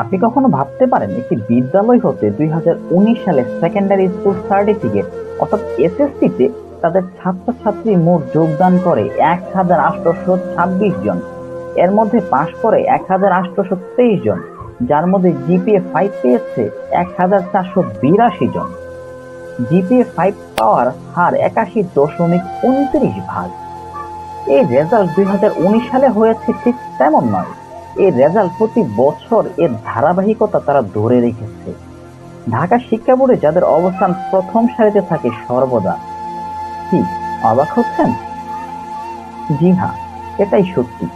আপনি কখনো ভাবতে পারেন একটি বিদ্যালয় হতে 2019 সালে সেকেন্ডারি স্কুল সার্টিফিকেট অর্থাৎ এসএসসি তে তাদের ছাত্রছাত্রী মোট যোগদান করে 1826 জন। এর মধ্যে পাশ করে 1823 জন, যার মধ্যে জিপিএ 5 পেয়েছে 1482 জন। জিপিএ 5 পাওয়ার হার 81.29%। এই রেজাল্ট 2019 সালে হয়েছে ঠিক তেমন নয়। এই রেজাল্ট প্রতি বছর এর ধারাবাহিকতা তারা ধরে রেখেছে। ঢাকা শিক্ষা বোর্ডে যাদের অবস্থান প্রথম সারিতে থাকে সর্বদা। কি অবাক হচ্ছেন? জি হ্যাঁ, এটাই সত্যি।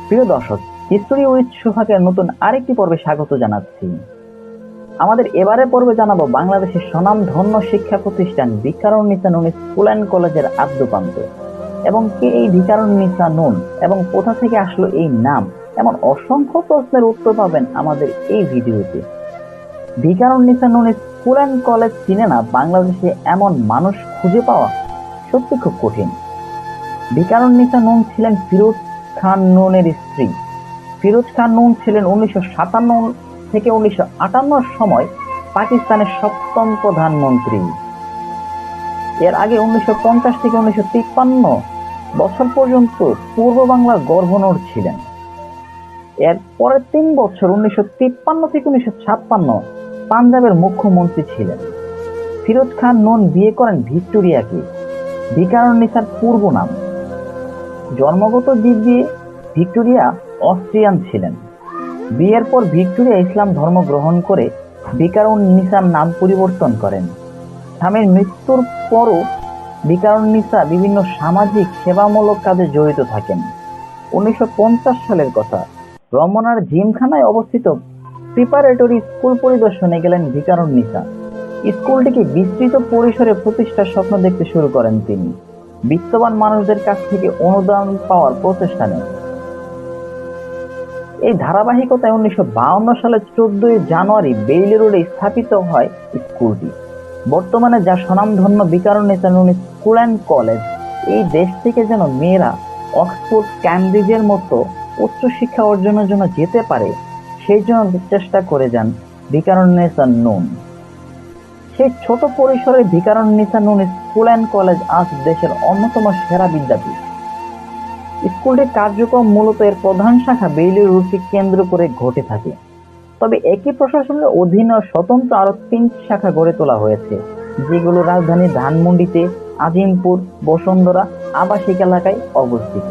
প্রিয় দর্শক, হিস্টোরি উইথ সোহাগের নতুন আরেকটি পর্বে স্বাগত জানাচ্ছি। আমাদের এবারে পর্বে জানাবো বাংলাদেশের স্বনামধন্য শিক্ষা প্রতিষ্ঠান ভিকারুননিসা নূন স্কুল অ্যান্ড কলেজের আদ্যোপান্ত এবং কে এই ভিকারুননিসা নূন এবং কোথা থেকে আসলো এই নাম, এমন অসংখ্য প্রশ্নের উত্তর পাবেন আমাদের এই ভিডিওতে। Viqarunnisa Noon school and college চিনে না বাংলাদেশে এমন মানুষ খুঁজে পাওয়া সত্যি খুব কঠিন। ভিকারুননিসা নূন ছিলেন ফিরোজ খান নূনের স্ত্রী। ফিরোজ খান নূন ছিলেন 1957 থেকে 1958 সময় পাকিস্তানের সপ্তম প্রধানমন্ত্রী। এর আগে 1950 থেকে 1953 বছর পর্যন্ত পূর্ব বাংলার গভর্নর ছিলেন। এর পরের 3 বছর 1953 থেকে 1956 পাঞ্জাবের মুখ্যমন্ত্রী ছিলেন। ফিরোজ খান নূন বিয়ে করেন ভিক্টোরিয়াকে, ভিকারুননিসার পূর্ব নাম। জন্মগত দিক দিয়ে ভিক্টোরিয়া অস্ট্রিয়ান ছিলেন। বিয়ের পর ভিক্টোরিয়া ইসলাম ধর্ম গ্রহণ করে ভিকারুননিসার নাম পরিবর্তন করেন। স্বামীর মৃত্যুর পরও ভিকারুননিসা বিভিন্ন সামাজিক সেবামূলক কাজে জড়িত থাকেন। 1950 সালের কথা, রমনার জিমখানায় অবস্থিত প্রিপারেটরি স্কুল পরিদর্শনে গেলেন ভিকারুননিসা। স্কুলটিকে বিস্তৃত পরিসরে প্রতিষ্ঠার স্বপ্ন দেখতে শুরু করেন তিনি। বিত্তবান মানুষদের কাছ থেকে অনুদান পাওয়ার প্রচেষ্টা নেন। এই ধারাবাহিকতায় 1952 সালের 14 জানুয়ারি বেইলি রোডে স্থাপিত হয় স্কুলটি। বর্তমানে যা স্বনামধন্য Viqarunnisa Noon school and college. এই দেশ থেকে যেন মেয়েরা অক্সফোর্ড, ক্যামব্রিজের মতো উচ্চশিক্ষা অর্জনের জন্য যেতে পারে, সেই জন্য চেষ্টা করে যান ভিকারুননিসা নূন। সেই ছোট পরিসরে Viqarunnisa Noon school and college আজ দেশের অন্যতম সেরা বিদ্যাপীঠ। স্কুলটির কার্যক্রম মূলত এর প্রধান শাখা বেইলি রোডকে কেন্দ্র করে ঘটে থাকে। তবে একই প্রশাসনের অধীনে স্বতন্ত্র আরো 3টি শাখা গড়ে তোলা হয়েছে, যেগুলো রাজধানী ধানমন্ডিতে, আজিমপুর, বসুন্ধরা আবাসিক এলাকায় অবস্থিত।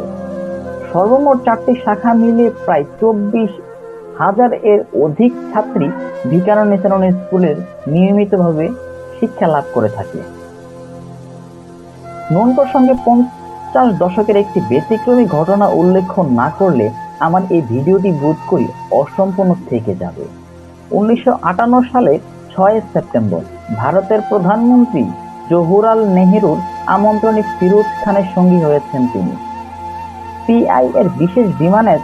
সর্বমোট 4টি শাখা মিলিয়ে প্রায় 24,000 এর অধিক ছাত্রী ভিকারুননিসা নূন স্কুলের নিয়মিতভাবে শিক্ষা লাভ করে থাকে। নূন প্রসঙ্গে 50 দশকের একটি ব্যতিক্রমী ঘটনা উল্লেখ না করলে আমার এই ভিডিওটি বোধ করি অসম্পূর্ণ থেকে যাবে। 1958 সালে 6 সেপ্টেম্বর ভারতের প্রধানমন্ত্রী জওহরলাল নেহেরুর আমন্ত্রণে ফিরোজ খানের সঙ্গী হয়েছেন তিনি। পিআই এর বিশেষ বিমানে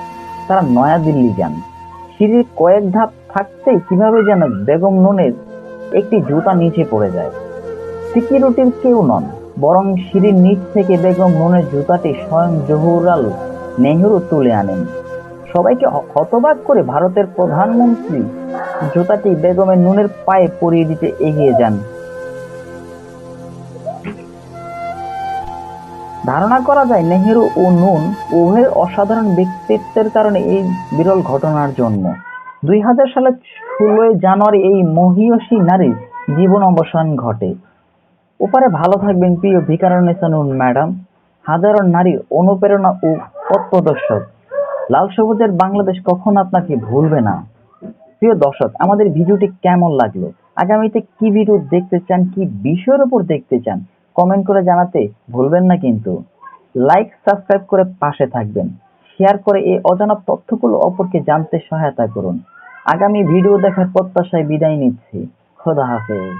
তারা নয়াদিল্লি যান। সিঁড়ির কয়েক ধাপ থাকতেই কিভাবে যেন বেগম নূনের একটি জুতা নিচে পড়ে যায়। সিকিউরিটির কেউ নন, বরং সিঁড়ির নিচ থেকে বেগম নূনের জুতাটি স্বয়ং জওহরলাল নেহেরু তুলে আনেন। সবাইকে হতবাক করে ভারতের প্রধানমন্ত্রী জুতাটি বেগমের নূনের পায়ে পরিয়ে দিতে এগিয়ে যান। ধারণা করা যায় নেহেরু ও নূন উভয়ের অসাধারণ ব্যক্তিত্বের কারণে এই বিরল ঘটনার জন্ম। 2000 সালের 16 জানুয়ারি এই মহিয়সী নারীর জীবন অবসান ঘটে। ওপারে ভালো থাকবেন প্রিয় ভিকারুননিসা নূন ম্যাডাম, হাজারো নারীর অনুপ্রেরণা ও পথপ্রদর্শক। লাল সবুজের বাংলাদেশ কখনো আপনাকে ভুলবে না। প্রিয় দর্শক, আমাদের ভিডিওটি কেমন লাগলো, আগামীতে কি ভিডিও দেখতে চান, কি বিষয়ের উপর দেখতে চান, কমেন্ট করে জানাতে ভুলবেন না কিন্তু। লাইক, সাবস্ক্রাইব করে পাশে থাকবেন, শেয়ার করে এই অজানা তথ্যগুলো অপরকে জানতে সহায়তা করুন। আগামী ভিডিও দেখার প্রত্যাশায় বিদায় নিচ্ছি। খোদা হাফেজ।